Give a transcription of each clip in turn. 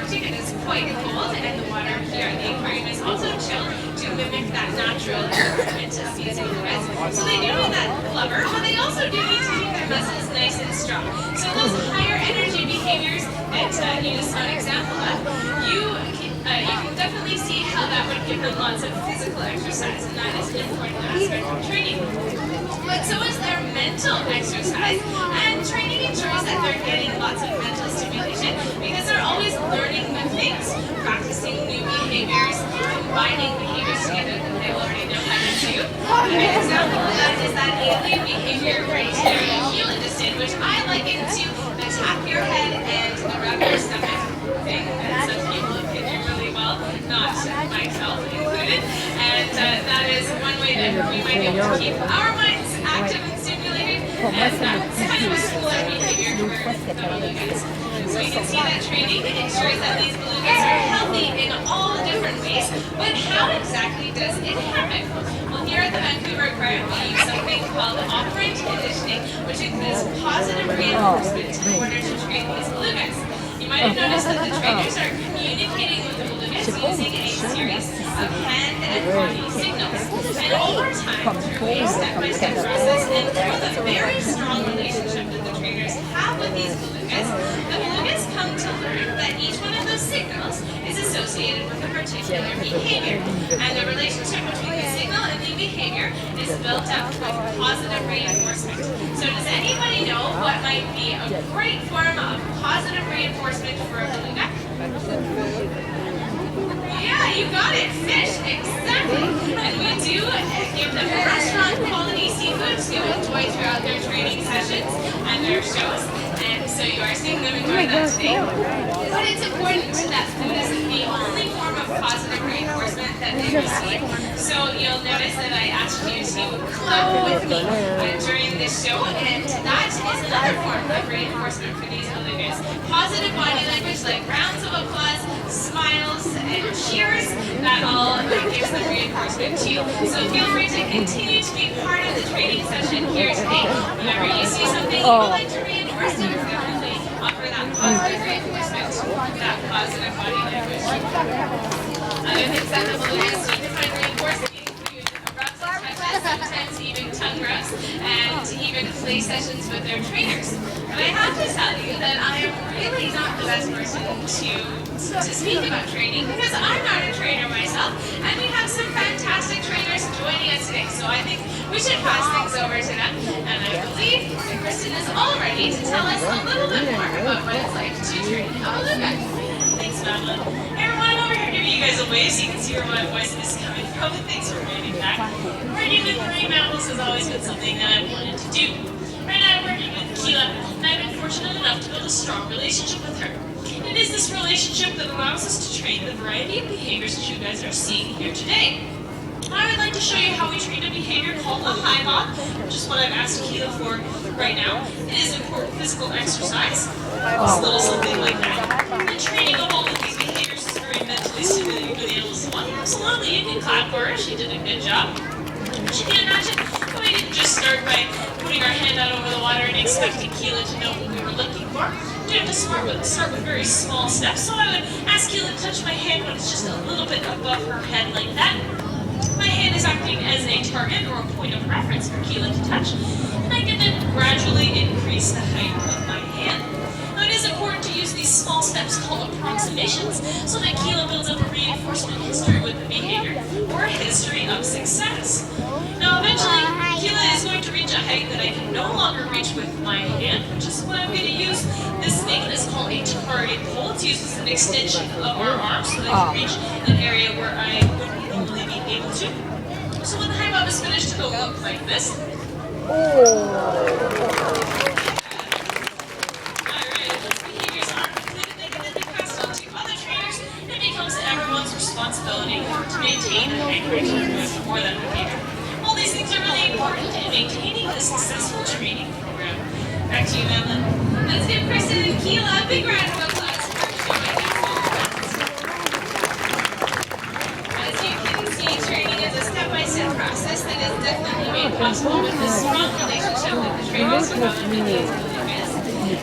Arctic and it's quite cold, and the water here at the aquarium is also chilled to mimic that natural environment of these belugas. So they do need that blubber, but they also do need to keep their muscles nice and strong. So those higher energy behaviors that you just saw an example of, you can definitely see how that would give them lots of physical exercise, and that is an important aspect of training. But so is their mental exercise, and training ensures that they're getting lots of mental stimulation because they're always learning new things, practicing new behaviors, combining behaviors together that they already know how to do. An example of that is that alien behavior right here in Keelan just did, which I liken to the tap your head and the rub your stomach thing that some people can do really well, not myself included. And that is one way that we might be able to keep our minds active and stimulated, and that's kind of a school-like behavior for the belugas. So you can see that training ensures that these belugas are healthy in all different ways, but how exactly does it happen? Well, here at the Vancouver Aquarium, we use something called operant conditioning, which includes positive reinforcement in order to train these belugas. You might have noticed that the trainers are communicating with the belugas using a series of hand and body signals. And over time, through a step-by-step process and through the very strong relationship that the trainers have with these belugas, the belugas come to learn that each one of those signals is associated with a particular behavior. And the relationship between the signal and the behavior is built up with positive reinforcement. So does anybody know what might be a great form of positive reinforcement for a beluga? Yeah, you got it. Fish, exactly. And we do give them restaurant quality seafood to enjoy throughout their training sessions and their shows. And so you are seeing them enjoy that today. But it's important that food isn't the only form of positive reinforcement that they receive. So you'll notice that I asked you to clap with me during this show, and that is another form of reinforcement for these belugas. Positive body language like rounds of applause, smiles, and cheers, that all gives them reinforcement too. So feel free to continue to be part of the training session here today. Whenever you see something you would like to reinforce, you can definitely offer that positive reinforcement, that positive body language. Other things that the belugas do to find reinforcement include rubs and touches, sometimes even tongue rubs, and even play sessions with their trainers. But I have to tell you that I am really not the best person to speak about training because I'm not a trainer myself, and we have some fantastic trainers joining us today. So I think we should pass things over to them, and I believe that Kristen is all ready to tell us a little bit more about what it's like to train a beluga. Thanks, Madeline. Hey everyone, I'm over here giving you guys a wave so you can see where my voice is coming from. Thanks for waving back. Working with marine mammals has always been something that I've wanted to do. Right now I'm working with Keela, and I've been fortunate enough to build a strong relationship with her. It is this relationship that allows us to train the variety of behaviors that you guys are seeing here today. I would like to show you how we train a behavior called a high bob, which is what I've asked Keela for right now. It is important physical exercise. It's a little something like that. The training of all of these behaviors is very mentally stimulating for the animals. Well, absolutely, you can clap for her. She did a good job. But you can imagine that we didn't just start by putting our hand out over the water and expecting Keela to know what we were looking for. We have to start with very small steps. So I would ask Keela to touch my hand when it's just a little bit above her head like that. My hand is acting as a target or a point of reference for Keela to touch, and I can then gradually increase the height of my hand. Now it is important to use these small steps called approximations so that Keela builds up a reinforcement history with the behavior, or a history of success. Now eventually, Keela is going to reach a height that I can no longer reach with my hand, which is what I'm going to use. This thing is called a target pole. It's used as an extension of our arm so that I can reach an area where I wouldn't normally be able to. So when the high bob is finished, it'll look like this. Responsibility to maintain a high criteria for that behavior. All these things are really important in maintaining a successful training program. Back to you, Madeline. Let's give Kristen and Keela a big round of applause for showing us their As you can see, training is a step-by-step process that is definitely made possible with the strong relationship that the trainers develop with these belugas.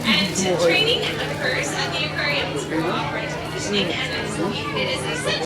And training occurs at the aquarium through operant conditioning. conditioning, and it is essential